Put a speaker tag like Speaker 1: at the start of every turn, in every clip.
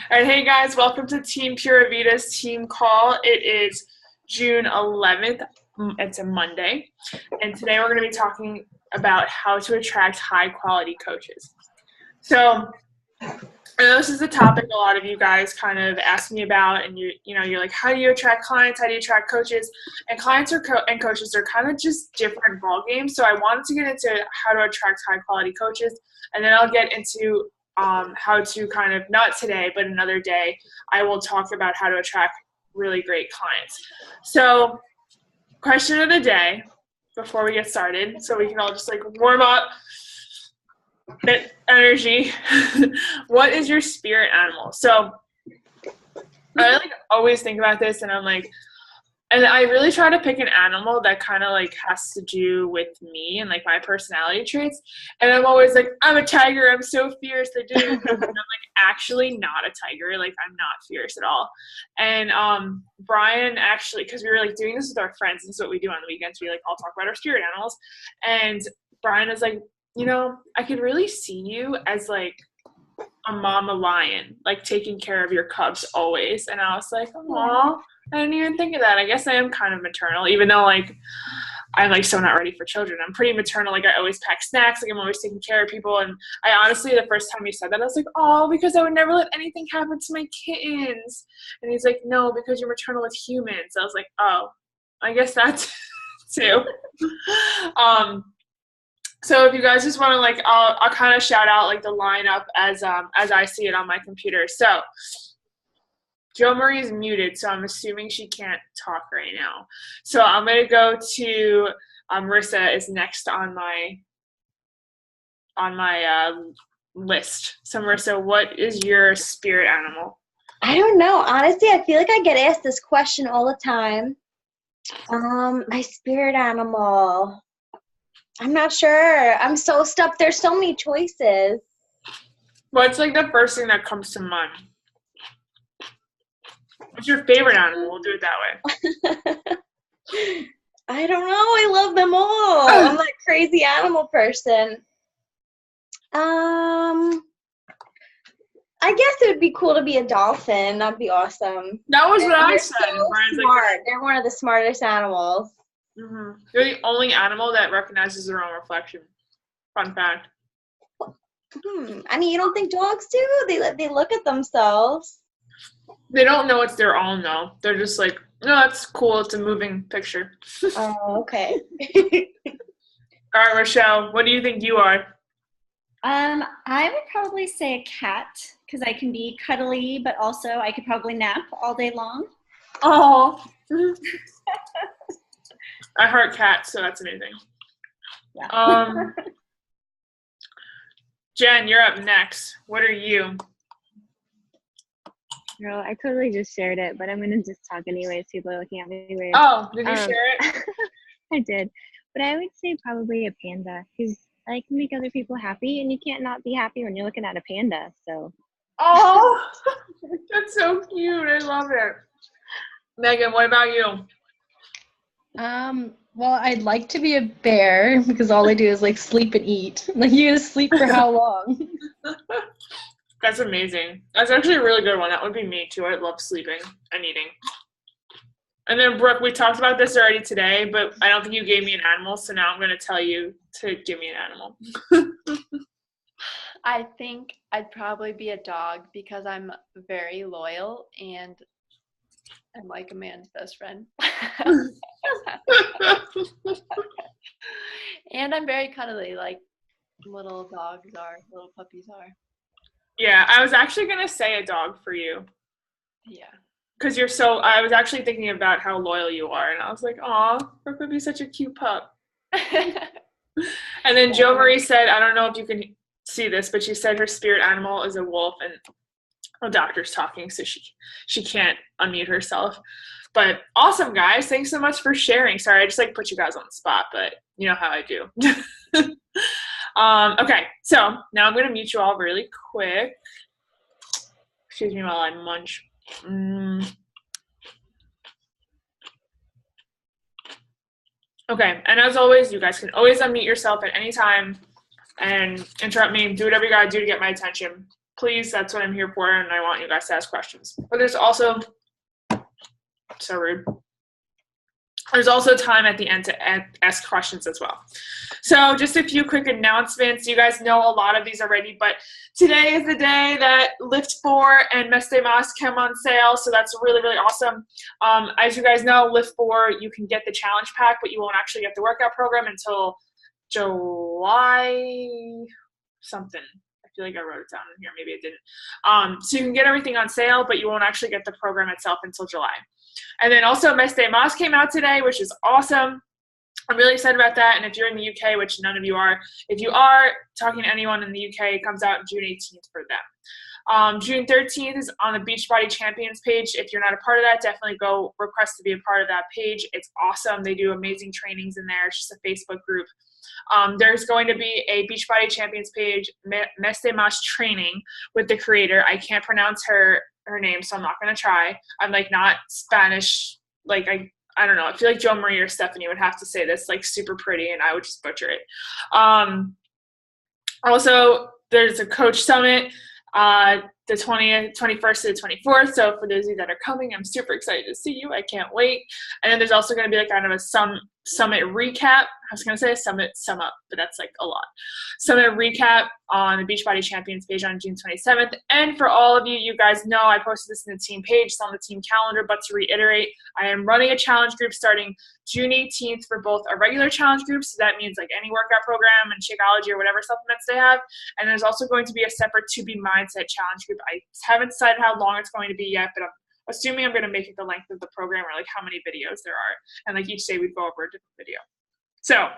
Speaker 1: All right, hey guys, welcome to Team Pura Vida's team call. It is June 11th. It's a Monday, and today we're going to be talking about how to attract high-quality coaches. So, I know this is a topic a lot of you guys kind of ask me about, and you're like, how do you attract clients? How do you attract coaches? And clients and coaches are kind of just different ball games. So I wanted to get into how to attract high-quality coaches, and then I'll get into how to kind of, not today, but another day, I will talk about how to attract really great clients. So, question of the day before we get started, so we can all just like warm up, get energy. What is your spirit animal? So, I like always think about this, and I'm like, and I really try to pick an animal that kind of like has to do with me and like my personality traits. And I'm always like, I'm a tiger. I'm so fierce. And I'm like actually not a tiger. Like I'm not fierce at all. And Brian actually, because we were like doing this with our friends, and this is what we do on the weekends. We like all talk about our spirit animals. And Brian was like, I could really see you as like a mama lion, like taking care of your cubs always. And I was like, aw. I didn't even think of that. I guess I am kind of maternal, even though like I'm like so not ready for children. I'm pretty maternal. Like I always pack snacks. Like I'm always taking care of people. And I honestly, the first time he said that, I was like, oh, because I would never let anything happen to my kittens. And he's like, no, because you're maternal with humans. I was like, oh, I guess that's too. So if you guys just want to like, I'll kind of shout out like the lineup as I see it on my computer. So. Jo Marie is muted, so I'm assuming she can't talk right now. So I'm going to go to Marissa is next on my list. So Marissa, what is your spirit animal?
Speaker 2: I don't know. Honestly, I feel like I get asked this question all the time. My spirit animal. I'm not sure. I'm so stuck. There's so many choices.
Speaker 1: What's like the first thing that comes to mind? What's your favorite animal? We'll do it that
Speaker 2: way. I don't know. I love them all. I'm that crazy animal person. I guess it would be cool to be a dolphin. That'd be awesome.
Speaker 1: That was what I said.
Speaker 2: So smart. They're one of the smartest animals.
Speaker 1: Mm-hmm. They're the only animal that recognizes their own reflection. Fun fact.
Speaker 2: I mean, you don't think dogs do? They look at themselves.
Speaker 1: They don't know it's their own, though. They're just like, no, that's cool. It's a moving picture.
Speaker 2: Oh, okay.
Speaker 1: All right, Rochelle, what do you think you are?
Speaker 3: I would probably say a cat because I can be cuddly, but also I could probably nap all day long.
Speaker 1: Oh. I heart cats, so that's amazing.
Speaker 3: Yeah.
Speaker 1: Jen, you're up next. What are you?
Speaker 4: Girl, I totally just shared it, but I'm going to just talk anyways. People are looking at me weird.
Speaker 1: Oh, did you share it?
Speaker 4: I did. But I would say probably a panda because I like to make other people happy, and you can't not be happy when you're looking at a panda. So.
Speaker 1: Oh, that's so cute. I love it. Megan, what about you?
Speaker 5: Well, I'd like to be a bear because all I do is like sleep and eat. Like you gonna sleep for how long?
Speaker 1: That's amazing. That's actually a really good one. That would be me too. I love sleeping and eating. And then Brooke, we talked about this already today, but I don't think you gave me an animal, so now I'm going to tell you to give me an animal.
Speaker 6: I think I'd probably be a dog because I'm very loyal and I'm like a man's best friend. And I'm very cuddly, like little dogs are, little puppies are.
Speaker 1: Yeah, I was actually going to say a dog for you.
Speaker 6: Yeah.
Speaker 1: Because I was actually thinking about how loyal you are, and I was like, aw, Brooke would be such a cute pup. And then Jo Marie said, I don't know if you can see this, but she said her spirit animal is a wolf, and the doctor's talking, so she can't unmute herself. But awesome, guys. Thanks so much for sharing. Sorry, I just like put you guys on the spot, but you know how I do. Okay, so now I'm going to mute you all really quick. Excuse me while I munch. Okay, and as always, you guys can always unmute yourself at any time and interrupt me. Do whatever you gotta do to get my attention. please, that's what I'm here for, and I want you guys to ask questions. But there's also, so rude. There's also time at the end to ask questions as well. So just a few quick announcements. You guys know a lot of these already, but today is the day that Lift 4 and Messe des Mas come on sale, so that's really, really awesome. As you guys know, Lift 4, you can get the challenge pack, but you won't actually get the workout program until July something. I feel like I wrote it down in here. Maybe I didn't. So you can get everything on sale, but you won't actually get the program itself until July. And then also Messe des Mas came out today, which is awesome. I'm really excited about that. And if you're in the UK, which none of you are, if you are talking to anyone in the UK, it comes out June 18th for them. June 13th is on the Beachbody Champions page. If you're not a part of that, definitely go request to be a part of that page. It's awesome. They do amazing trainings in there. It's just a Facebook group. There's going to be a Beachbody Champions page, Messe des Mas training with the creator. I can't pronounce her name, so I'm not going to try. I'm like not Spanish. Like I don't know. I feel like Joe Marie or Stephanie would have to say this like super pretty, and I would just butcher it. Also, there's a coach summit, the 20th, 21st to the 24th. So for those of you that are coming, I'm super excited to see you. I can't wait. And then there's also going to be like kind of a summit recap. I was going to say a summit sum up, but that's like a lot. Summit recap on the Beachbody Champions page on June 27th. And for all of you, you guys know I posted this in the team page. It's on the team calendar, but to reiterate, I am running a challenge group starting June 18th for both a regular challenge group. So that means like any workout program and Shakeology or whatever supplements they have. And there's also going to be a separate 2B Mindset challenge group. I haven't decided how long it's going to be yet, but I'm assuming I'm going to make it the length of the program or like how many videos there are. And like each day we'd go over a different video. So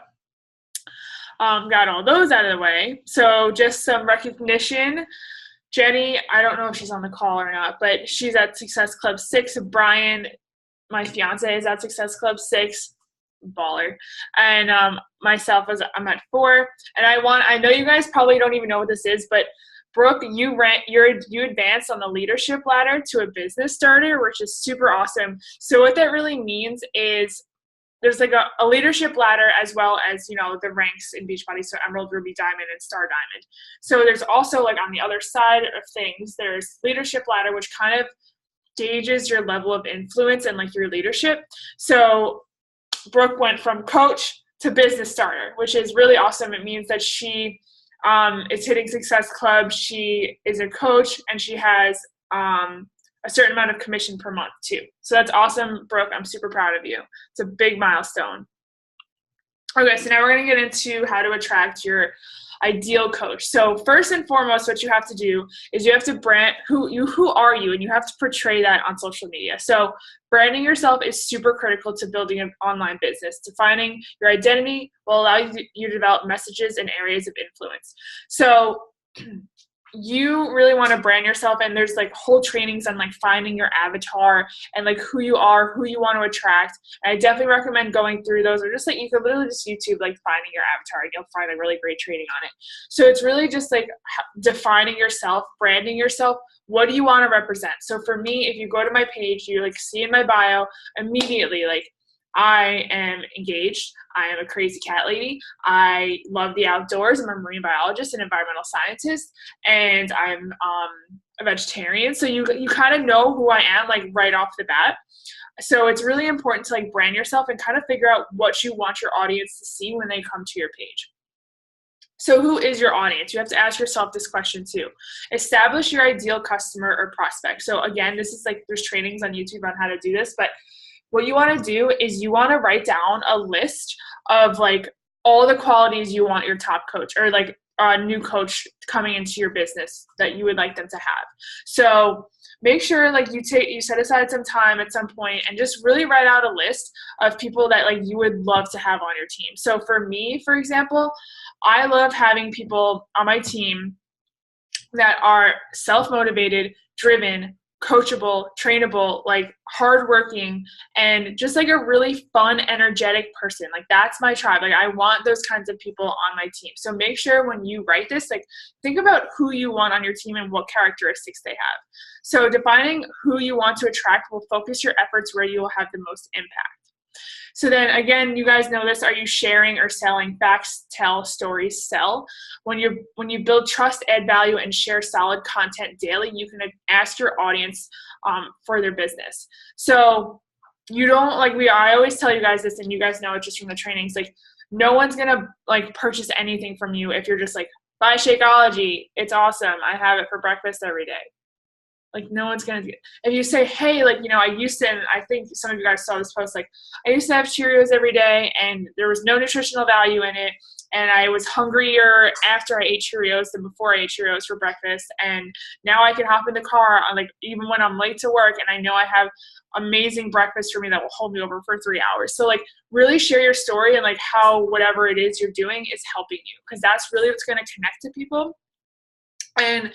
Speaker 1: got all those out of the way. So just some recognition. Jenny, I don't know if she's on the call or not, but she's at Success Club 6. Brian, my fiance, is at Success Club 6. Baller. And myself, I'm at 4. And I know you guys probably don't even know what this is, but Brooke, you advanced on the leadership ladder to a business starter, which is super awesome. So what that really means is there's like a leadership ladder as well as, you know, the ranks in Beachbody, so Emerald, Ruby, Diamond, and Star Diamond. So there's also like on the other side of things, there's leadership ladder, which kind of gauges your level of influence and like your leadership. So Brooke went from coach to business starter, which is really awesome. It means that she is hitting Success Club. She is a coach and she has a certain amount of commission per month too. So that's awesome, Brooke. I'm super proud of you. It's a big milestone. Okay, so now we're going to get into how to attract your ideal coach. So first and foremost, what you have to do is you have to brand who are you, and you have to portray that on social media. So branding yourself is super critical to building an online business. Defining your identity will allow you to develop messages and areas of influence. So you really want to brand yourself, and there's like whole trainings on like finding your avatar and like who you are, who you want to attract. And I definitely recommend going through those, or just like you could literally just YouTube like finding your avatar and you'll find a really great training on it. So it's really just like defining yourself, branding yourself. What do you want to represent? So for me, if you go to my page, you like see in my bio immediately like I am engaged. I am a crazy cat lady. I love the outdoors. I'm a marine biologist and environmental scientist, and I'm a vegetarian. So you kind of know who I am like right off the bat. So it's really important to like brand yourself and kind of figure out what you want your audience to see when they come to your page. So who is your audience? You have to ask yourself this question too. Establish your ideal customer or prospect. So again, this is like there's trainings on YouTube on how to do this, but what you want to do is you want to write down a list of like all the qualities you want your top coach or like a new coach coming into your business that you would like them to have. So make sure like you set aside some time at some point and just really write out a list of people that like you would love to have on your team. So for me, for example, I love having people on my team that are self-motivated, driven, coachable, trainable, like hardworking, and just like a really fun, energetic person. Like that's my tribe. Like I want those kinds of people on my team. So make sure when you write this, like think about who you want on your team and what characteristics they have. So defining who you want to attract will focus your efforts where you will have the most impact. So then again, you guys know this. Are you sharing or selling? Facts tell, stories sell. When you build trust, add value, and share solid content daily, you can ask your audience for their business. So you don't I always tell you guys this, and you guys know it just from the trainings, like no one's gonna like purchase anything from you if you're just like, buy Shakeology, it's awesome, I have it for breakfast every day. Like no one's gonna do it. If you say, hey, like, I used to, and I think some of you guys saw this post, like I used to have Cheerios every day and there was no nutritional value in it, and I was hungrier after I ate Cheerios than before I ate Cheerios for breakfast, and now I can hop in the car on, like, even when I'm late to work, and I know I have amazing breakfast for me that will hold me over for 3 hours. So like really share your story and like how whatever it is you're doing is helping you, because that's really what's going to connect to people and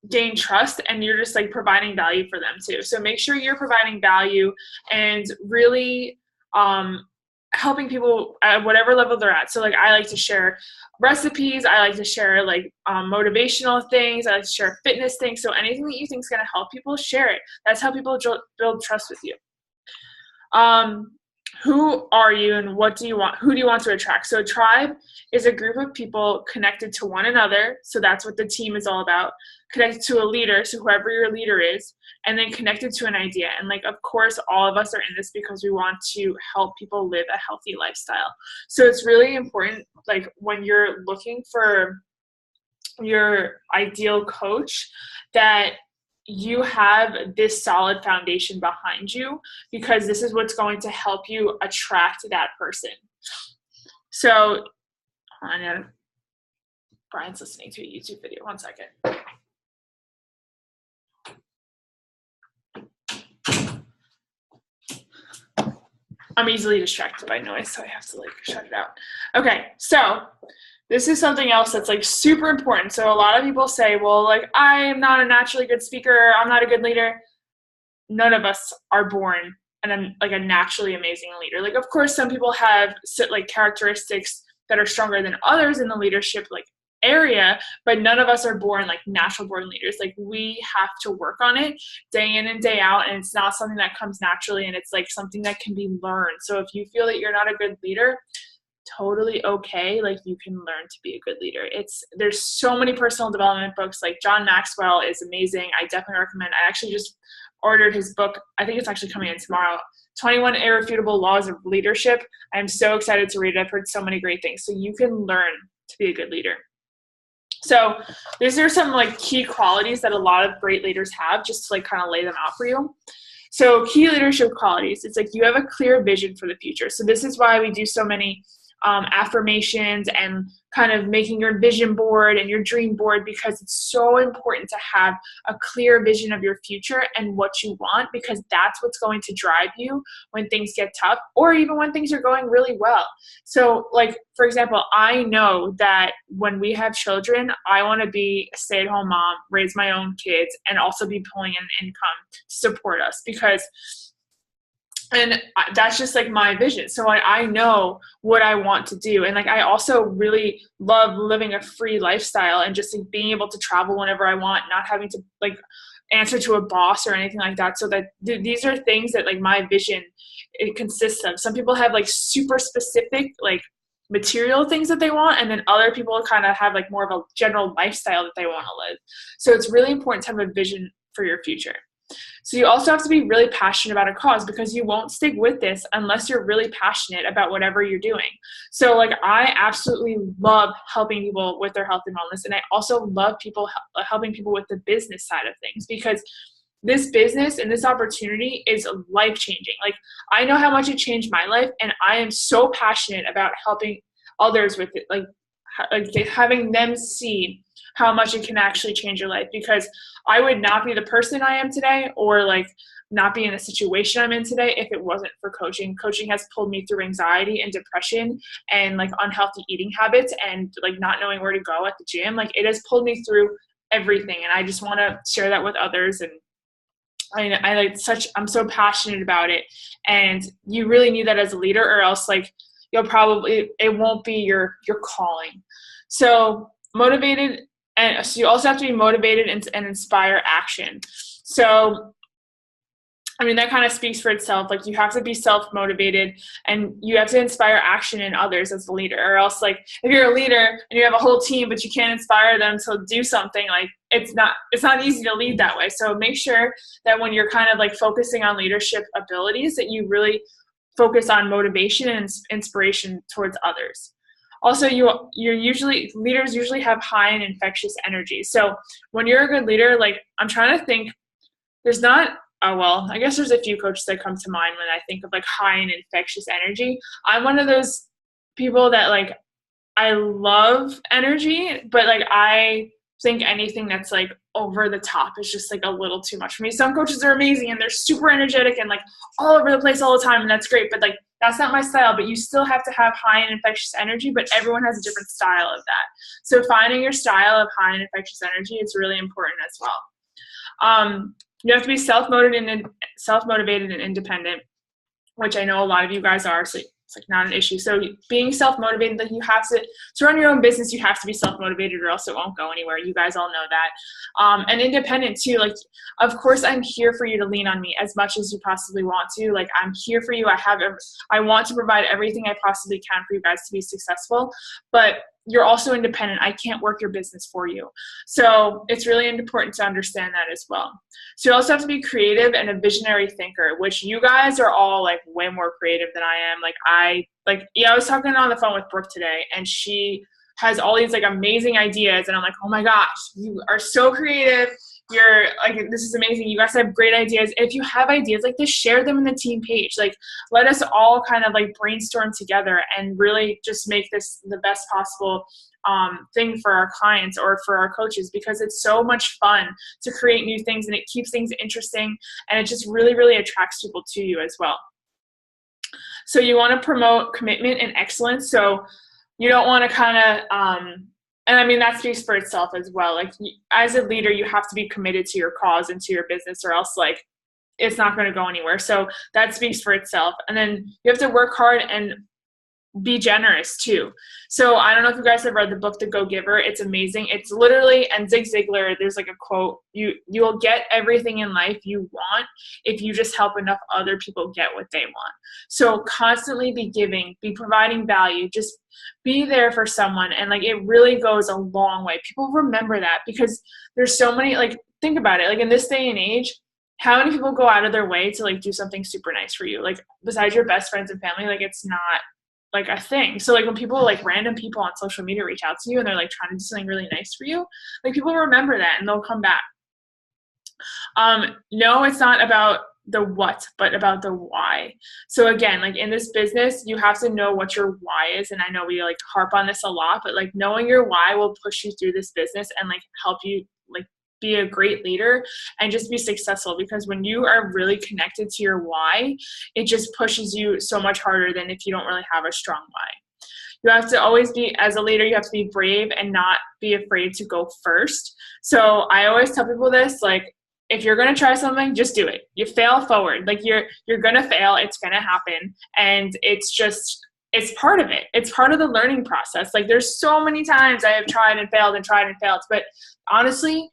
Speaker 1: gain trust, and you're just like providing value for them too. So make sure you're providing value and really helping people at whatever level they're at. So like I like to share recipes, I like to share like motivational things, I like to share fitness things. So anything that you think is going to help people, share it. That's how people build trust with you. Who are you and what do you want? Who do you want to attract? So a tribe is a group of people connected to one another. So that's what the team is all about. Connected to a leader, so whoever your leader is, and then connected to an idea. And like, of course, all of us are in this because we want to help people live a healthy lifestyle. So it's really important, like when you're looking for your ideal coach, that you have this solid foundation behind you, because this is what's going to help you attract that person. So, Brian's listening to a YouTube video. 1 second. I'm easily distracted by noise, so I have to like shut it out. Okay, so this is something else that's like super important. So a lot of people say, well, like I am not a naturally good speaker, I'm not a good leader. None of us are born and I'm like a naturally amazing leader. Like, of course, some people have like characteristics that are stronger than others in the leadership like area, but none of us are born like natural born leaders. Like we have to work on it day in and day out, and it's not something that comes naturally, and it's like something that can be learned. So if you feel that you're not a good leader, totally okay. Like you can learn to be a good leader. There's so many personal development books. Like John Maxwell is amazing. I definitely recommend. I actually just ordered his book. I think it's actually coming in tomorrow. 21 Irrefutable Laws of Leadership. I'm so excited to read it. I've heard so many great things. So you can learn to be a good leader. So these are some like key qualities that a lot of great leaders have, just to like kind of lay them out for you. So key leadership qualities, it's like you have a clear vision for the future. So this is why we do so many affirmations and kind of making your vision board and your dream board, because it's so important to have a clear vision of your future and what you want, because that's what's going to drive you when things get tough or even when things are going really well. So like, for example, I know that when we have children, I want to be a stay-at-home mom, raise my own kids, and also be pulling in income to support us, because and that's just like my vision. So I know what I want to do. And like, I also really love living a free lifestyle and just like being able to travel whenever I want, not having to like answer to a boss or anything like that. So that these are things that like my vision, it consists of. Some people have like super specific, like material things that they want. And then other people kind of have like more of a general lifestyle that they want to live. So it's really important to have a vision for your future. So you also have to be really passionate about a cause, because you won't stick with this unless you're really passionate about whatever you're doing. So like, I absolutely love helping people with their health and wellness. And I also love helping people with the business side of things, because this business and this opportunity is life-changing. Like, I know how much it changed my life, and I am so passionate about helping others with it, like having them see how much it can actually change your life, because I would not be the person I am today, or like not be in the situation I'm in today, if it wasn't for coaching. Coaching has pulled me through anxiety and depression and like unhealthy eating habits and like not knowing where to go at the gym. Like, it has pulled me through everything, and I just want to share that with others. And I'm so passionate about it, and you really need that as a leader, or else like it won't be your calling. So motivated. And so you also have to be motivated and inspire action. So I mean, that kind of speaks for itself. Like, you have to be self-motivated and you have to inspire action in others as the leader, or else, like, if you're a leader and you have a whole team but you can't inspire them to do something, like, it's not easy to lead that way. So make sure that when you're kind of like focusing on leadership abilities, that you really focus on motivation and inspiration towards others. Also, leaders usually have high and infectious energy. So when you're a good leader, like, I'm trying to think, there's not, oh, well, I guess there's a few coaches that come to mind when I think of like high and infectious energy. I'm one of those people that, like, I love energy, but like, I think anything that's like over the top is just like a little too much for me. Some coaches are amazing and they're super energetic and like all over the place all the time, and that's great, but like, that's not my style. But you still have to have high and infectious energy, but everyone has a different style of that. So finding your style of high and infectious energy is really important as well. You have to be self-motivated and independent, which I know a lot of you guys are, so it's like not an issue. So being self-motivated, like, you have to run your own business, you have to be self-motivated or else it won't go anywhere. You guys all know that. And independent too. Like, of course, I'm here for you to lean on me as much as you possibly want to. Like, I'm here for you. I want to provide everything I possibly can for you guys to be successful, but you're also independent. I can't work your business for you. So it's really important to understand that as well. So you also have to be creative and a visionary thinker, which you guys are all like way more creative than I am. I was talking on the phone with Brooke today, and she has all these like amazing ideas, and I'm like, oh my gosh, you are so creative. You're like, this is amazing. You guys have great ideas. If you have ideas like this, share them in the team page. Like, let us all kind of like brainstorm together and really just make this the best possible thing for our clients or for our coaches, because it's so much fun to create new things and it keeps things interesting, and it just really, really attracts people to you as well. So you want to promote commitment and excellence. So you don't want to kind of, and I mean, that speaks for itself as well. Like, as a leader, you have to be committed to your cause and to your business, or else like it's not going to go anywhere. So that speaks for itself. And then you have to work hard and be generous too. So I don't know if you guys have read the book, The Go-Giver. It's amazing. It's literally, and Zig Ziglar, there's like a quote, you'll get everything in life you want if you just help enough other people get what they want. So constantly be giving, be providing value, just be there for someone. And like, it really goes a long way. People remember that because there's so many, like, think about it, like in this day and age, how many people go out of their way to like do something super nice for you? Like, besides your best friends and family, like, it's not like a thing. So like, when people, like random people on social media reach out to you and they're like trying to do something really nice for you, like, people remember that and they'll come back. No, it's not about the what, but about the why. So again, like in this business, you have to know what your why is. And I know we like harp on this a lot, but like knowing your why will push you through this business and like help you like be a great leader and just be successful. Because when you are really connected to your why, it just pushes you so much harder than if you don't really have a strong why. You have to always be, as a leader, you have to be brave and not be afraid to go first. So I always tell people this, like, if you're going to try something, just do it. You fail forward. Like, you're going to fail. It's going to happen. And it's part of it. It's part of the learning process. Like, there's so many times I have tried and failed. But honestly,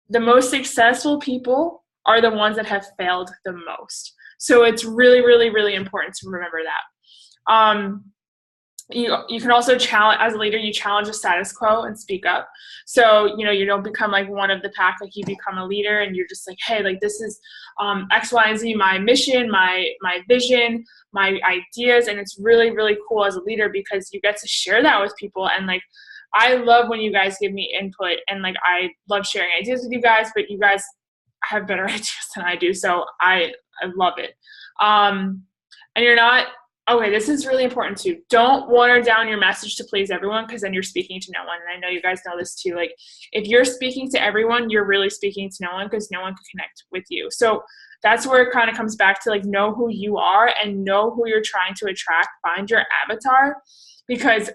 Speaker 1: the most successful people are the ones that have failed the most. So it's really, really, really important to remember that. You can also challenge, as a leader, you challenge the status quo and speak up. So, you don't become like one of the pack, like you become a leader and you're just like, hey, like this is X, Y, and Z, my mission, my vision, my ideas. And it's really, really cool as a leader because you get to share that with people. And like, I love when you guys give me input and like, I love sharing ideas with you guys, but you guys have better ideas than I do. So I love it. And you're not, okay, this is really important too. Don't water down your message to please everyone, because then you're speaking to no one. And I know you guys know this too. Like, if you're speaking to everyone, you're really speaking to no one, because no one can connect with you. So that's where it kind of comes back to like, know who you are and know who you're trying to attract. Find your avatar, because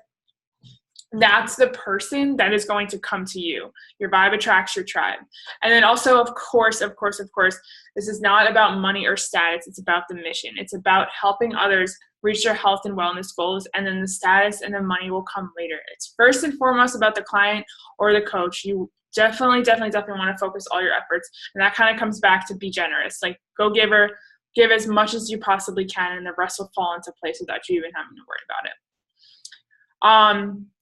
Speaker 1: that's the person that is going to come to you. Your vibe attracts your tribe. And then also, of course, this is not about money or status. It's about the mission. It's about helping others reach their health and wellness goals. And then the status and the money will come later. It's first and foremost about the client or the coach. You definitely want to focus all your efforts. And that kind of comes back to be generous. Like, go give as much as you possibly can, and the rest will fall into place without you even having to worry about it.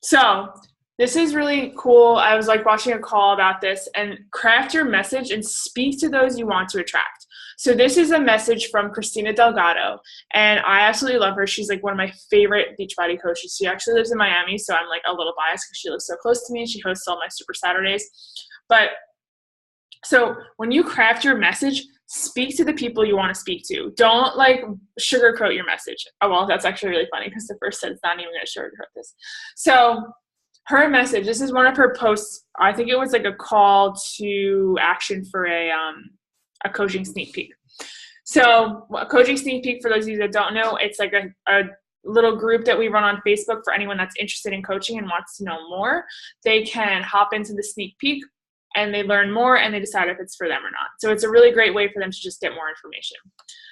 Speaker 1: So this is really cool. I was like watching a call about this, and craft your message and speak to those you want to attract. So this is a message from Christina Delgado, and I absolutely love her. She's like one of my favorite Beachbody coaches. She actually lives in Miami, so I'm like a little biased because she lives so close to me and she hosts all my Super Saturdays. But so when you craft your message, speak to the people you want to speak to. Don't like sugarcoat your message. Oh, well, that's actually really funny because the first sentence not even going to sugarcoat this. So her message, this is one of her posts. I think it was like a call to action for a coaching sneak peek. So a coaching sneak peek, for those of you that don't know, it's like a little group that we run on Facebook for anyone that's interested in coaching and wants to know more. They can hop into the sneak peek and they learn more and they decide if it's for them or not. So it's a really great way for them to just get more information.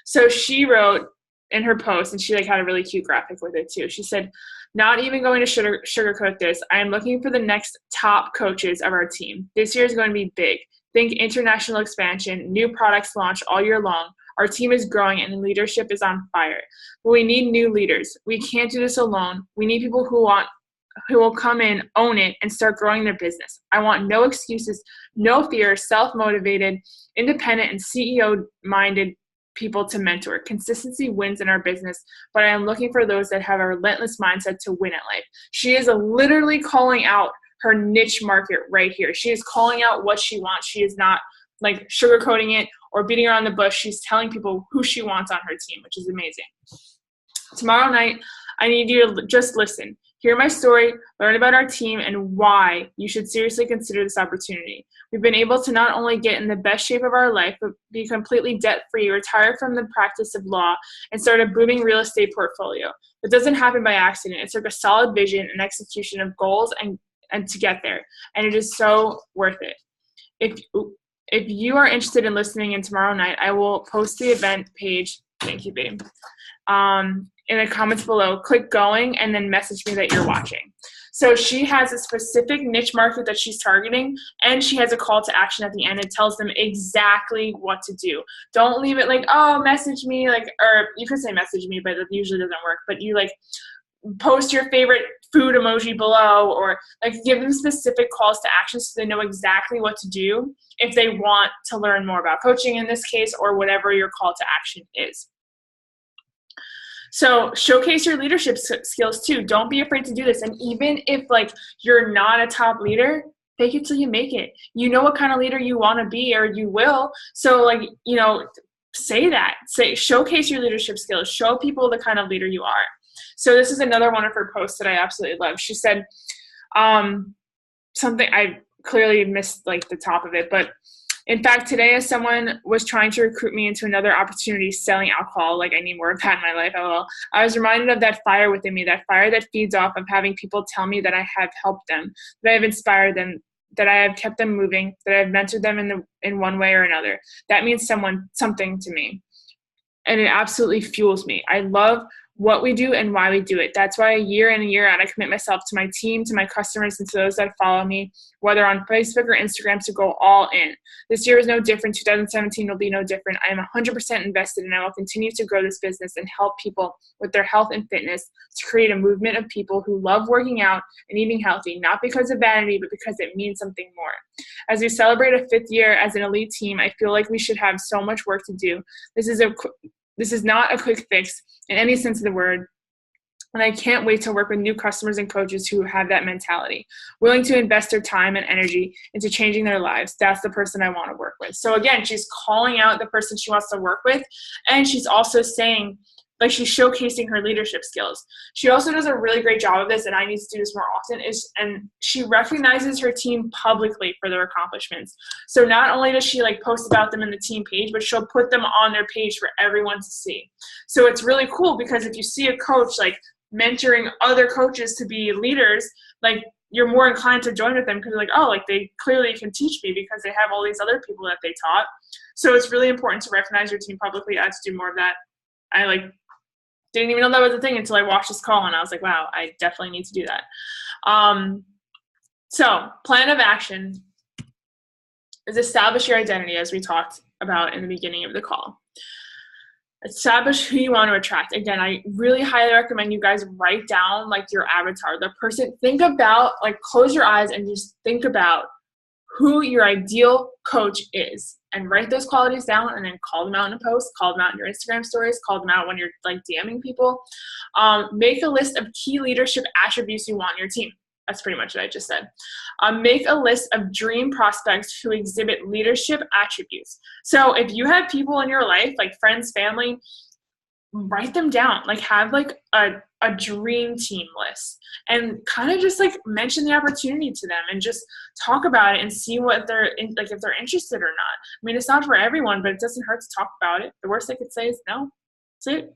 Speaker 1: So she wrote in her post, and she like had a really cute graphic with it too. She said, "Not even going to sugarcoat this. I am looking for the next top coaches of our team. This year is going to be big. Think international expansion, new products launch all year long. Our team is growing and leadership is on fire. But we need new leaders. We can't do this alone. We need people who will come in, own it, and start growing their business. I want no excuses, no fear, self-motivated, independent, and CEO-minded people to mentor. Consistency wins in our business, but I am looking for those that have a relentless mindset to win at life." She is literally calling out her niche market right here. She is calling out what she wants. She is not like sugarcoating it or beating around the bush. She's telling people who she wants on her team, which is amazing. Tomorrow night, I need you to just listen. Hear my story, learn about our team, and why you should seriously consider this opportunity. We've been able to not only get in the best shape of our life, but be completely debt-free, retire from the practice of law, and start a booming real estate portfolio. It doesn't happen by accident. It took a solid vision and execution of goals and to get there, and it is so worth it. If you are interested in listening in tomorrow night, I will post the event page. Thank you, babe. In the comments below, click going and then message me that you're watching. So she has a specific niche market that she's targeting, and she has a call to action at the end. It tells them exactly what to do. Don't leave it like, oh, message me, like, or you could say message me, but it usually doesn't work. But you like post your favorite food emoji below, or like give them specific calls to action so they know exactly what to do if they want to learn more about coaching in this case, or whatever your call to action is. So showcase your leadership skills too. Don't be afraid to do this. And even if like you're not a top leader, fake it till you make it. You know what kind of leader you want to be, or you will. So like, you know, say that. Showcase your leadership skills. Show people the kind of leader you are. So this is another one of her posts that I absolutely love. She said something, I clearly missed like the top of it, but in fact, today, as someone was trying to recruit me into another opportunity selling alcohol, like I need more of that in my life, I was reminded of that fire within me, that fire that feeds off of having people tell me that I have helped them, that I have inspired them, that I have kept them moving, that I have mentored them in one way or another. That means something to me. And it absolutely fuels me. I love what we do and why we do it. That's why year in and year out, I commit myself to my team, to my customers, and to those that follow me, whether on Facebook or Instagram, to go all in. This year is no different. 2017 will be no different. I am 100% invested, and I will continue to grow this business and help people with their health and fitness to create a movement of people who love working out and eating healthy, not because of vanity, but because it means something more. As we celebrate a 5th year as an elite team, I feel like we should have so much work to do. This is not a quick fix in any sense of the word, and I can't wait to work with new customers and coaches who have that mentality, willing to invest their time and energy into changing their lives. That's the person I want to work with. So again, she's calling out the person she wants to work with, and she's also saying, like, she's showcasing her leadership skills. She also does a really great job of this, and I need to do this more often, and she recognizes her team publicly for their accomplishments. So not only does she like post about them in the team page, but she'll put them on their page for everyone to see. So it's really cool, because if you see a coach like mentoring other coaches to be leaders, like you're more inclined to join with them, because you're like, oh, like they clearly can teach me because they have all these other people that they taught. So it's really important to recognize your team publicly. I have to do more of that. I like didn't even know that was a thing until I watched this call, and I was like, wow, I definitely need to do that. So plan of action. is establish your identity, as we talked about in the beginning of the call. Establish who you want to attract. Again, I really highly recommend you guys write down like your avatar, the person. Think about, like, close your eyes and just think about who your ideal coach is, and write those qualities down, and then call them out in a post, call them out in your Instagram stories, call them out when you're like DMing people. Make a list of key leadership attributes you want in your team. That's pretty much what I just said. Make a list of dream prospects who exhibit leadership attributes. So if you have people in your life, like friends, family, write them down. Like, have like a dream team list, and kind of just like mention the opportunity to them and just talk about it and see what they're like, if they're interested or not. I mean, it's not for everyone, but it doesn't hurt to talk about it. The worst they could say is no. That's it.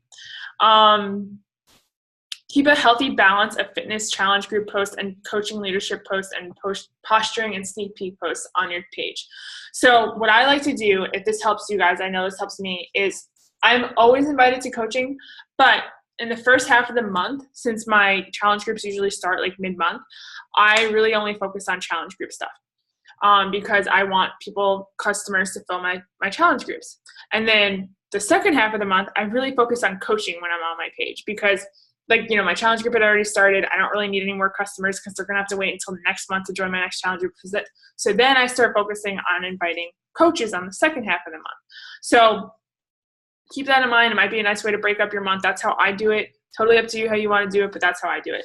Speaker 1: Keep a healthy balance of fitness challenge group posts and coaching leadership posts and posturing and sneak peek posts on your page. So what I like to do, if this helps you guys, I know this helps me, is I'm always invited to coaching, but in the first half of the month, since my challenge groups usually start like mid-month, I really only focus on challenge group stuff. Because I want customers to fill my challenge groups. And then the second half of the month, I really focus on coaching when I'm on my page, because my challenge group had already started. I don't really need any more customers because they're going to have to wait until next month to join my next challenge group. So then I start focusing on inviting coaches on the second half of the month. So keep that in mind. It might be a nice way to break up your month. That's how I do it. Totally up to you how you want to do it, but that's how I do it.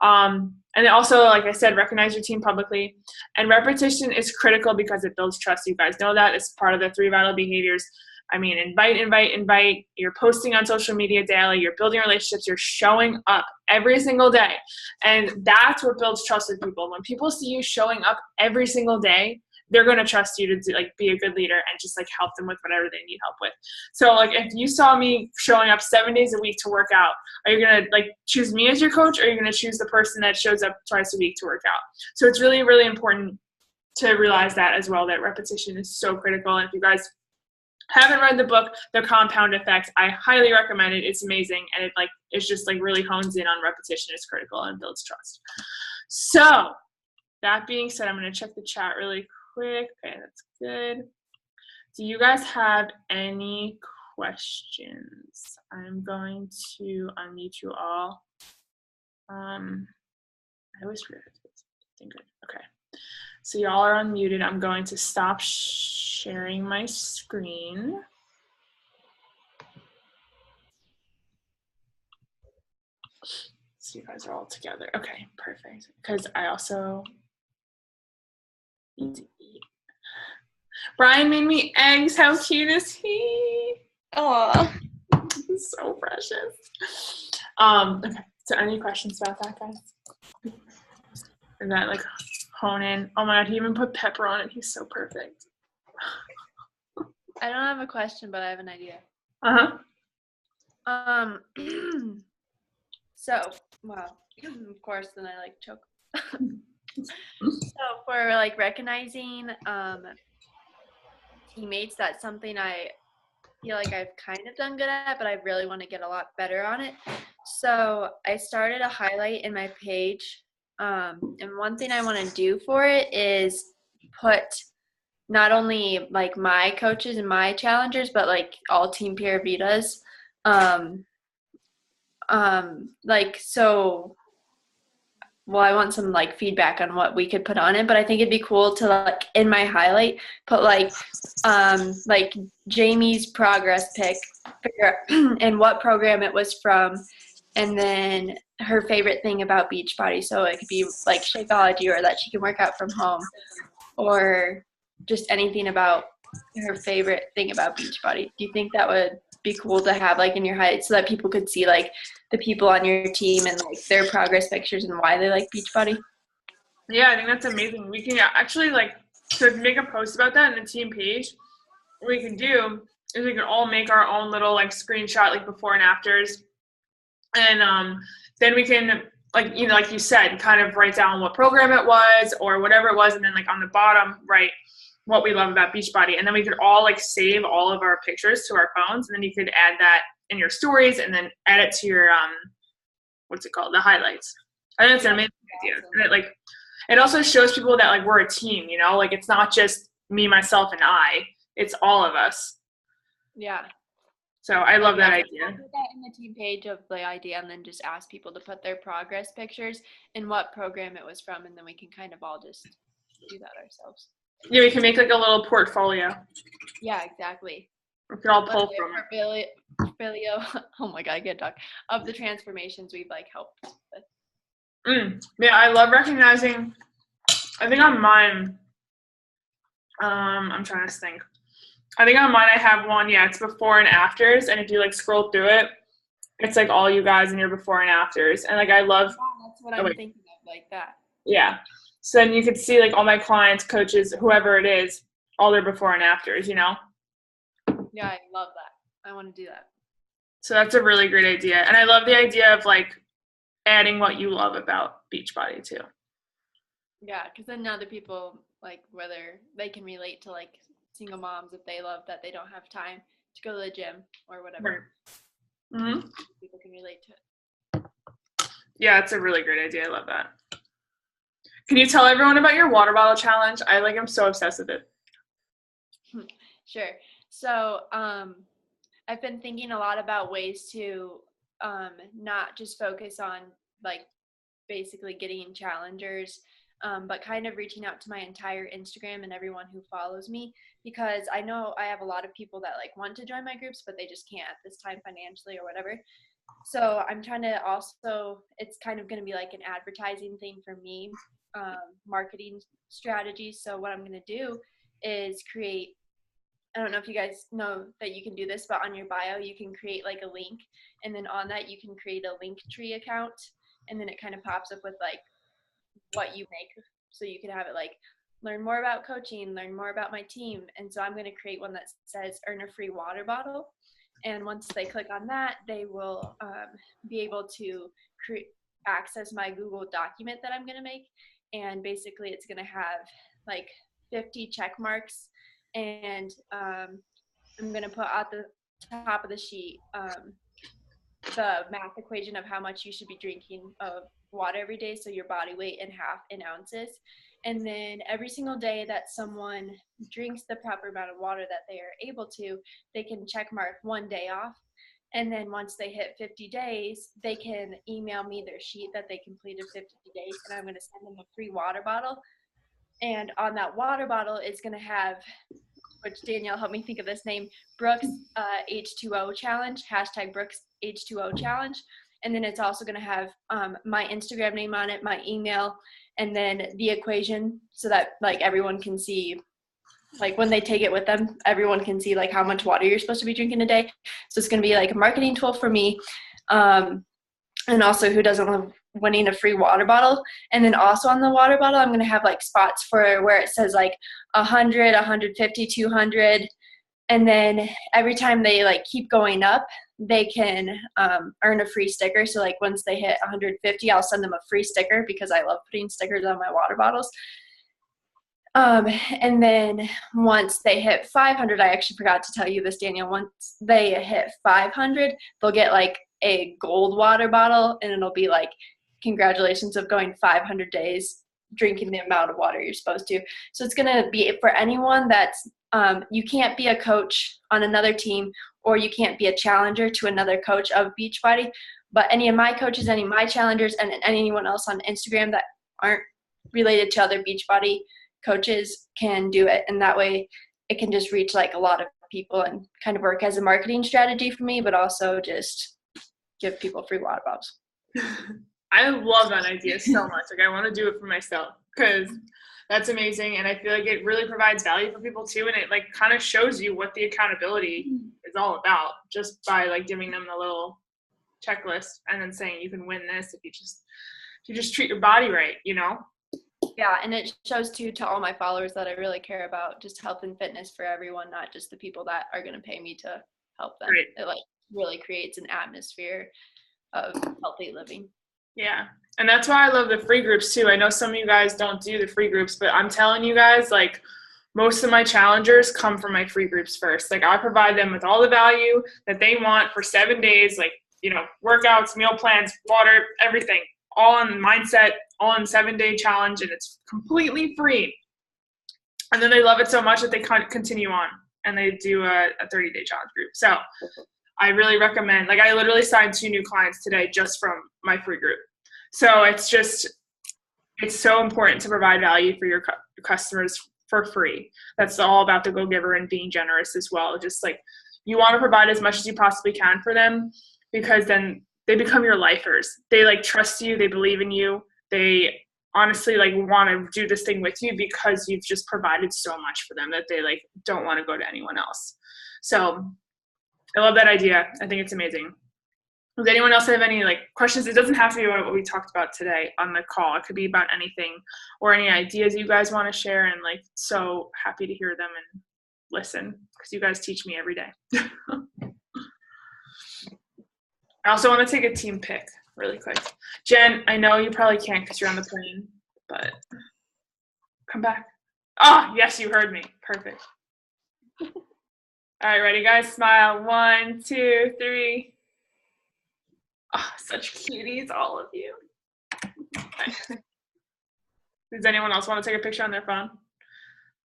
Speaker 1: And also, like I said, recognize your team publicly. And repetition is critical because it builds trust. You guys know that. It's part of the 3 vital behaviors. I mean, invite. You're posting on social media daily. You're building relationships. You're showing up every single day. And that's what builds trust with people. When people see you showing up every single day, they're going to trust you to be a good leader and just help them with whatever they need help with. So if you saw me showing up 7 days a week to work out, are you going to choose me as your coach, or are you going to choose the person that shows up twice a week to work out? So it's really, really important to realize that as well, that repetition is so critical. And if you guys haven't read the book, The Compound Effect, I highly recommend it. It's amazing. And it's just really hones in on repetition is critical and builds trust. So that being said, I'm going to check the chat really quick. Okay, that's good. Do you guys have any questions? I'm going to unmute you all. I always forget. Okay. So y'all are unmuted. I'm going to stop sharing my screen. So you guys are all together. Okay, perfect. Because I also need to eat. Brian made me eggs. How cute is he?
Speaker 2: Aw.
Speaker 1: So precious. Okay. So any questions about that, guys? And that hone in. Oh my god, he even put pepper on it. He's so perfect.
Speaker 6: I don't have a question, but I have an idea. So, well, of course, then I choke. So for recognizing teammates, that's something I feel like I've kind of done good at, but I really want to get a lot better on it. So I started a highlight in my page. And one thing I want to do for it is put not only my coaches and my challengers, but all Team Pura Vidas. So, well, I want some feedback on what we could put on it, but I think it'd be cool to in my highlight put Jamie's progress pic and what program it was from, and then her favorite thing about Beachbody. So it could be Shakeology, or that she can work out from home, or just anything about her favorite thing about Beachbody. Do you think that would be cool to have in your highlights so that people could see the people on your team and their progress pictures and why they like Beachbody?
Speaker 1: Yeah, I think that's amazing. We can actually to make a post about that in the team page. What we can do is we can all make our own little screenshot before and afters, and then we can like you said, kind of write down what program it was or whatever it was, and then on the bottom write what we love about Beachbody, and then we could all save all of our pictures to our phones, and then you could add that in your stories and then add it to your the highlights. I think it's an amazing idea. And it also shows people that we're a team, it's not just me, myself, and I. It's all of us.
Speaker 6: Yeah.
Speaker 1: So I love that
Speaker 6: I'll
Speaker 1: idea.
Speaker 6: put that in the team page of the idea, and then just ask people to put their progress pictures and what program it was from, and then we can kind of all just do that ourselves.
Speaker 1: Yeah, we can make like a little portfolio.
Speaker 6: Yeah, exactly.
Speaker 1: We can all pull
Speaker 6: Like,
Speaker 1: from it.
Speaker 6: portfolio, oh my god, I can't talk, of the transformations we've like helped with.
Speaker 1: Yeah, I love recognizing. I think on mine, I'm trying to think. I think on mine I have one. Yeah, it's before and afters, and if you like scroll through it, it's like all you guys and your before and afters, and like I love.
Speaker 6: Yeah, that's what I'm thinking of, like that.
Speaker 1: Yeah, so then you could see like all my clients, coaches, whoever it is, all their before and afters. You know.
Speaker 6: Yeah, I love that. I want to do that.
Speaker 1: So that's a really great idea, and I love the idea of like adding what you love about Beachbody too.
Speaker 6: Yeah, because then other people, like, whether they can relate to like single moms if they love that they don't have time to go to the gym or whatever.
Speaker 1: Mm-hmm.
Speaker 6: People can relate to it.
Speaker 1: Yeah, it's a really great idea. I love that. Can you tell everyone about your water bottle challenge? I'm so obsessed with it.
Speaker 6: Sure. So I've been thinking a lot about ways to not just focus on like basically getting challengers, but kind of reaching out to my entire Instagram and everyone who follows me, because I know I have a lot of people that like want to join my groups, but they just can't at this time financially or whatever. So I'm trying to also, it's kind of going to be like an advertising thing for me, marketing strategy. So what I'm going to do is create, I don't know if you guys know that you can do this, but on your bio, you can create like a link, and then on that you can create a Linktree account, and then it kind of pops up with like what you make. So you can have it like, learn more about coaching, learn more about my team. And so I'm going to create one that says earn a free water bottle. And once they click on that, they will be able to access my Google document that I'm going to make. And basically it's going to have like 50 check marks. And I'm going to put at the top of the sheet the math equation of how much you should be drinking of water every day, so your body weight in ounces. And then every single day that someone drinks the proper amount of water that they are able to, they can check mark one day off. And then once they hit 50 days, they can email me their sheet that they completed 50 days, and I'm going to send them a free water bottle. And on that water bottle is going to have, which Danielle helped me think of this name, Brooks H2O challenge, hashtag Brooks H2O challenge. And then it's also going to have my Instagram name on it, my email, and then the equation, so that like everyone can see, like when they take it with them, everyone can see like how much water you're supposed to be drinking a day. So it's going to be like a marketing tool for me. And also, who doesn't love winning a free water bottle? And then also on the water bottle, I'm going to have like spots for where it says like 100, 150, 200. And then every time they like keep going up, they can earn a free sticker. So like once they hit 150, I'll send them a free sticker, because I love putting stickers on my water bottles. And then once they hit 500, I actually forgot to tell you this, Danielle, once they hit 500, they'll get like a gold water bottle, and it'll be like, congratulations of going 500 days drinking the amount of water you're supposed to. So it's going to be for anyone that's, you can't be a coach on another team, or you can't be a challenger to another coach of Beachbody, but any of my coaches, any of my challengers, and anyone else on Instagram that aren't related to other Beachbody coaches can do it. And that way it can just reach like a lot of people and kind of work as a marketing strategy for me, but also just give people free water bottles.
Speaker 1: I love that idea so much. Like I want to do it for myself, because that's amazing. And I feel like it really provides value for people too. And it like kind of shows you what the accountability is all about, just by like giving them the little checklist and then saying you can win this if you just treat your body right, you know?
Speaker 6: Yeah, and it shows too to all my followers that I really care about just health and fitness for everyone, not just the people that are going to pay me to help them.
Speaker 1: Right.
Speaker 6: It like really creates an atmosphere of healthy living.
Speaker 1: Yeah. And that's why I love the free groups too. I know some of you guys don't do the free groups, but I'm telling you guys, like most of my challengers come from my free groups first. Like I provide them with all the value that they want for 7 days, like, you know, workouts, meal plans, water, everything, all in mindset, all in 7-day challenge, and it's completely free. And then they love it so much that they continue on and they do a 30-day challenge group. So I really recommend, like I literally signed 2 new clients today just from my free group. So it's so important to provide value for your customers for free. That's all about the go-giver and being generous as well. Just like you want to provide as much as you possibly can for them, because then they become your lifers. They like trust you. They believe in you. They honestly like want to do this thing with you because you've just provided so much for them that they like don't want to go to anyone else. So I love that idea. I think it's amazing. Does anyone else have any like questions? It doesn't have to be about what we talked about today on the call. It could be about anything or any ideas you guys want to share, and like so happy to hear them and listen because you guys teach me every day. I also want to take a team pic really quick. Jen, I know you probably can't because you're on the plane, but come back. Oh, yes, you heard me. Perfect. All right, ready, guys? Smile. 1, 2, 3. Oh, such cuties, all of you. Does anyone else want to take a picture on their phone?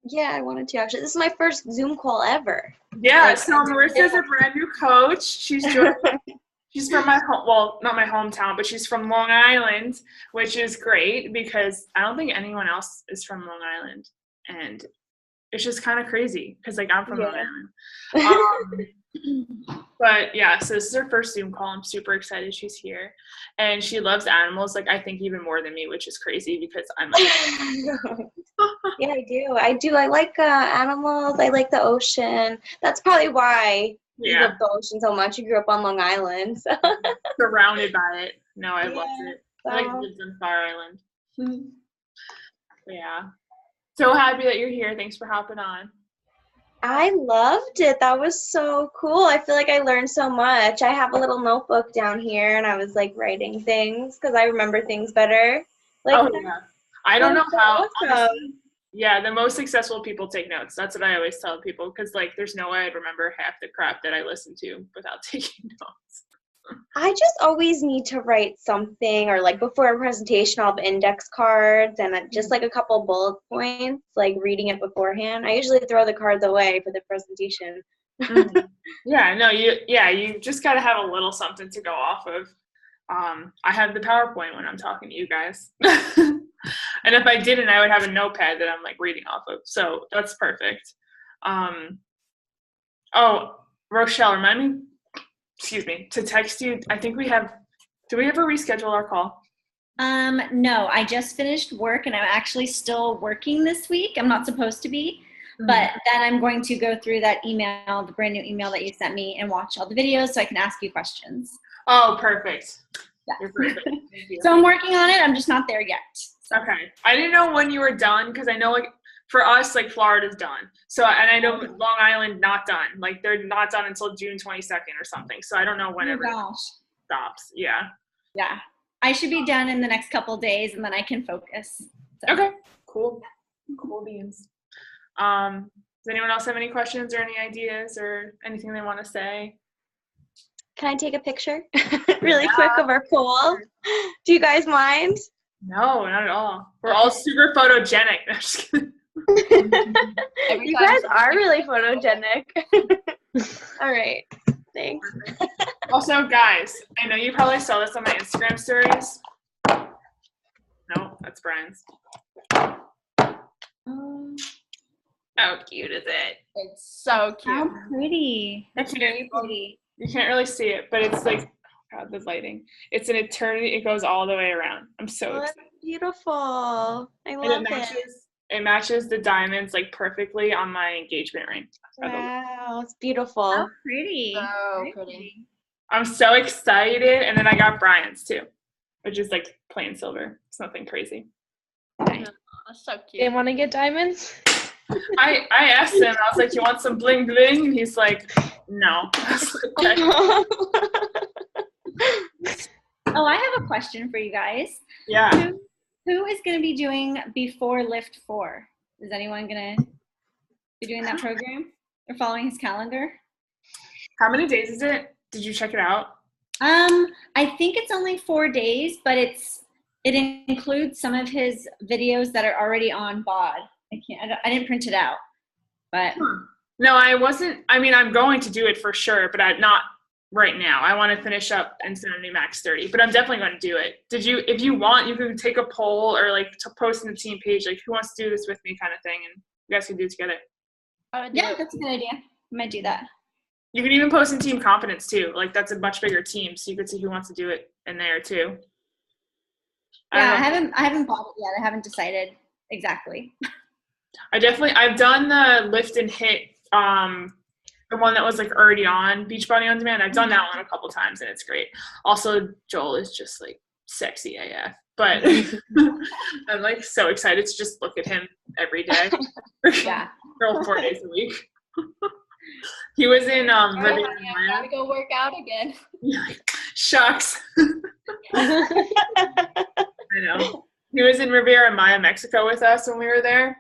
Speaker 2: Yeah, I wanted to actually. This is my first Zoom call ever.
Speaker 1: Yeah,
Speaker 2: Like,
Speaker 1: so Marissa's a brand new coach. She's from my home, well, not my hometown, but she's from Long Island, which is great because I don't think anyone else is from Long Island. And it's just kind of crazy because like I'm from Long Island. But yeah, so this is her first Zoom call. I'm super excited she's here. And she loves animals, like I think even more than me, which is crazy because I'm like
Speaker 2: Yeah, I do. I like animals. I like the ocean. That's probably why you love the ocean so much. You grew up on Long Island. So.
Speaker 1: Surrounded by it. No, I loved it. I like
Speaker 2: so-
Speaker 1: lived on Fire Island. Yeah. So happy that you're here. Thanks for hopping on.
Speaker 2: I loved it. That was so cool. I feel like I learned so much. I have a little notebook down here, and I was like writing things because I remember things better. Like,
Speaker 1: Oh yeah. I don't know how.
Speaker 2: awesome.
Speaker 1: Honestly, yeah, the most successful people take notes. That's what I always tell people because like there's no way I'd remember half the crap that I listen to without taking notes.
Speaker 2: I just always need to write something, or like before a presentation, I'll have index cards and just like a couple bullet points, like reading it beforehand. I usually throw the cards away for the presentation.
Speaker 1: Yeah, no, you just gotta have a little something to go off of. I have the PowerPoint when I'm talking to you guys. And if I didn't, I would have a notepad that I'm like reading off of. So that's perfect. Oh, Rochelle, remind me, to text you. I think do we ever reschedule our call?
Speaker 3: No, I just finished work and I'm actually still working this week. I'm not supposed to be, but then I'm going to go through that email, the brand new email that you sent me, and watch all the videos so I can ask you questions.
Speaker 1: Oh, perfect.
Speaker 3: Yeah.
Speaker 1: You're perfect. Thank you.
Speaker 3: So I'm working on it. I'm just not there yet. So.
Speaker 1: Okay. I didn't know when you were done because I know like for us, like Florida's done. So, and I know Long Island not done. Like they're not done until June 22nd or something. So I don't know whenever it stops. Yeah.
Speaker 3: Yeah. I should be done in the next couple of days and then I can focus. So.
Speaker 1: Okay. Cool. Cool beans. Does anyone else have any questions or any ideas or anything they want to say?
Speaker 2: Can I take a picture really quick of our pool? Do you guys mind?
Speaker 1: No, not at all. We're all super photogenic. No, just kidding.
Speaker 2: You guys are really photogenic. All right. Thanks.
Speaker 1: Also, guys, I know you probably saw this on my Instagram stories. No, that's Brian's. How cute is it?
Speaker 6: It's so cute.
Speaker 3: How pretty.
Speaker 1: That's
Speaker 3: Very pretty.
Speaker 1: You can't really see it, but it's like, God, the lighting. It's an eternity. It goes all the way around. I'm so
Speaker 2: Oh, that's
Speaker 1: excited.
Speaker 2: beautiful. I
Speaker 1: And
Speaker 2: love it.
Speaker 1: it matches the diamonds like perfectly on my engagement ring.
Speaker 2: Wow, it's beautiful.
Speaker 3: How pretty.
Speaker 6: So
Speaker 3: Very
Speaker 6: pretty.
Speaker 1: I'm so excited. And then I got Brian's too, which is like plain silver. It's nothing crazy.
Speaker 6: That's so
Speaker 5: They
Speaker 6: cute.
Speaker 5: want to get diamonds?
Speaker 1: I asked him, I was like, you want some bling bling? And he's like, no. I was like, okay.
Speaker 3: Oh, I have a question for you guys.
Speaker 1: Yeah.
Speaker 3: Who is going to be doing Before Lift 4? Is anyone going to be doing that program or following his calendar?
Speaker 1: How many days is it? Did you check it out?
Speaker 3: I think it's only 4 days, but it includes some of his videos that are already on BOD. I didn't print it out, but
Speaker 1: No, I wasn't. I mean, I'm going to do it for sure, but I'm not right now. I want to finish up Insanity Max 30, but I'm definitely going to do it. If you want, you can take a poll or like to post in the team page, like who wants to do this with me kind of thing, and you guys can do it together.
Speaker 3: yeah, that's a good idea. I might do that.
Speaker 1: You can even post in Team Confidence too. Like that's a much bigger team, so you could see who wants to do it in there too.
Speaker 3: Yeah, I haven't bought it yet. I haven't decided exactly.
Speaker 1: I've done the lift and hit, the one that was like already on Beachbody On Demand. I've done that one a couple times and it's great. Also, Joel is just like sexy AF, but I'm like so excited to just look at him every day.
Speaker 3: Yeah.
Speaker 1: Girl, 4 days a week. He was in Riviera and
Speaker 6: I
Speaker 1: Maya.
Speaker 6: gotta go work out again.
Speaker 1: Shucks. I know. He was in Riviera and Maya, Mexico with us when we were there.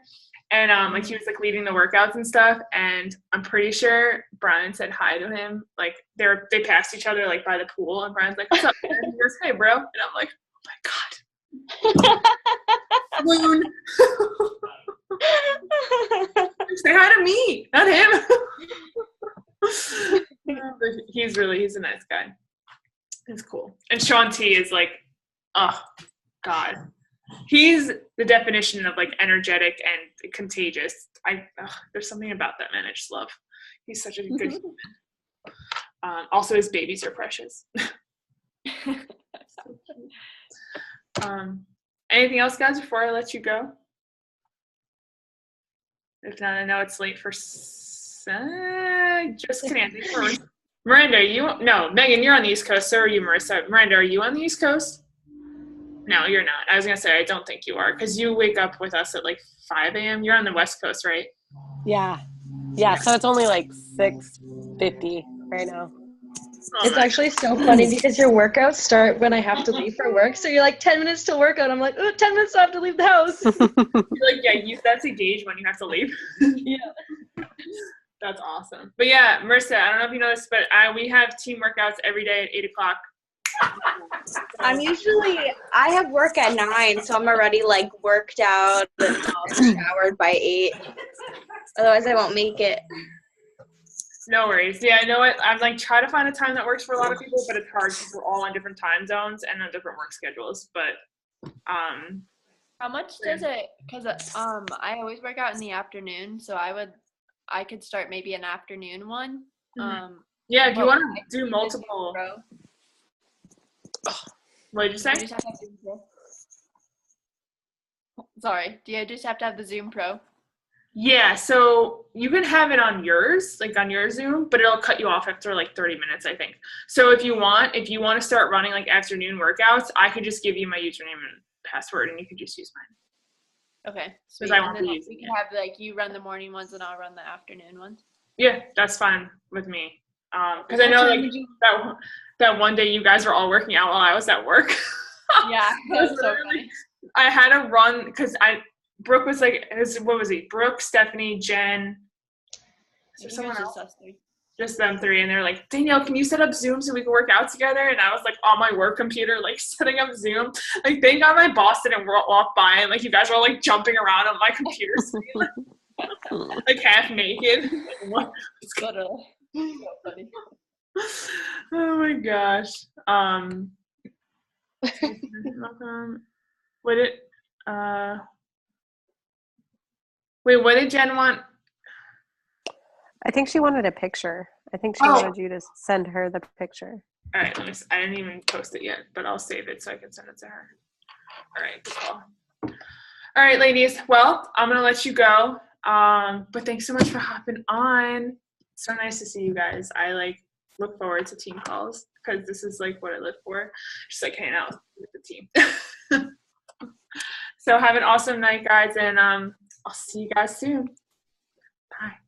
Speaker 1: And like he was like leading the workouts and stuff. And I'm pretty sure Brian said hi to him. Like they passed each other like by the pool. And Brian's like, "What's up, man?" And he goes, "Hey, bro." And I'm like, "Oh my God. Moon." Say hi to me, not him. But he's a nice guy. It's cool. And Sean T is like, oh God. He's the definition of like energetic and contagious. There's something about that man I just love. He's such a good human. Also, his babies are precious. Anything else, guys, before I let you go? If not, I know it's late for just kidding. Miranda, Megan, you're on the East Coast. So are you, Marissa. Miranda, are you on the East Coast? No, you're not. I was going to say, I don't think you are, because you wake up with us at like 5 a.m. You're on the West Coast, right?
Speaker 7: Yeah, so it's only like 6:50 right now.
Speaker 5: It's actually so funny because your workouts start when I have to leave for work. So you're like 10 minutes till workout. I'm like, 10 minutes till I have to leave the house.
Speaker 1: You're like, yeah, that's a gauge when you have to leave.
Speaker 5: Yeah.
Speaker 1: That's awesome. But yeah, Marissa, I don't know if you know this, but we have team workouts every day at 8 o'clock.
Speaker 2: I have work at 9, so I'm already like worked out and all showered by 8. Otherwise I won't make it.
Speaker 1: No worries. Yeah, I know it. I'm like trying to find a time that works for a lot of people, but it's hard because we're all on different time zones and on different work schedules. But
Speaker 6: How much does it? Because I always work out in the afternoon, so I could start maybe an afternoon one.
Speaker 1: Yeah, if you want to do multiple. What did you say?
Speaker 6: Sorry, do you just have to have the Zoom Pro?
Speaker 1: Yeah, so you can have it on yours, like on your Zoom, but it'll cut you off after like 30 minutes, I think. So if you want to start running like afternoon workouts, I could just give you my username and password, and you could just use mine.
Speaker 6: Okay.
Speaker 1: Because I won't be using
Speaker 6: we can have like you run the morning ones and I'll run the afternoon ones.
Speaker 1: Yeah, that's fine with me. Because I know like that one day you guys were all working out while I was at work.
Speaker 6: Yeah, that was so funny.
Speaker 1: I had to run because Brooke was like, what was he? Brooke, Stephanie, Jen. Is there someone else? Just them three. And they're like, "Danielle, can you set up Zoom so we can work out together?" And I was like on my work computer, like setting up Zoom. Like thank God my boss didn't walk by and like you guys were all like jumping around on my computer screen, like half naked. What?
Speaker 6: So funny.
Speaker 1: Oh my gosh. What did Jen want?
Speaker 7: I think she wanted a picture. I think she wanted you to send her the picture.
Speaker 1: All right, I didn't even post it yet, but I'll save it so I can send it to her. All right, cool. All right, ladies. Well, I'm going to let you go. But thanks so much for hopping on. It's so nice to see you guys. I look forward to team calls because this is like what I live for. Just like hanging out with the team. So have an awesome night, guys, and I'll see you guys soon. Bye.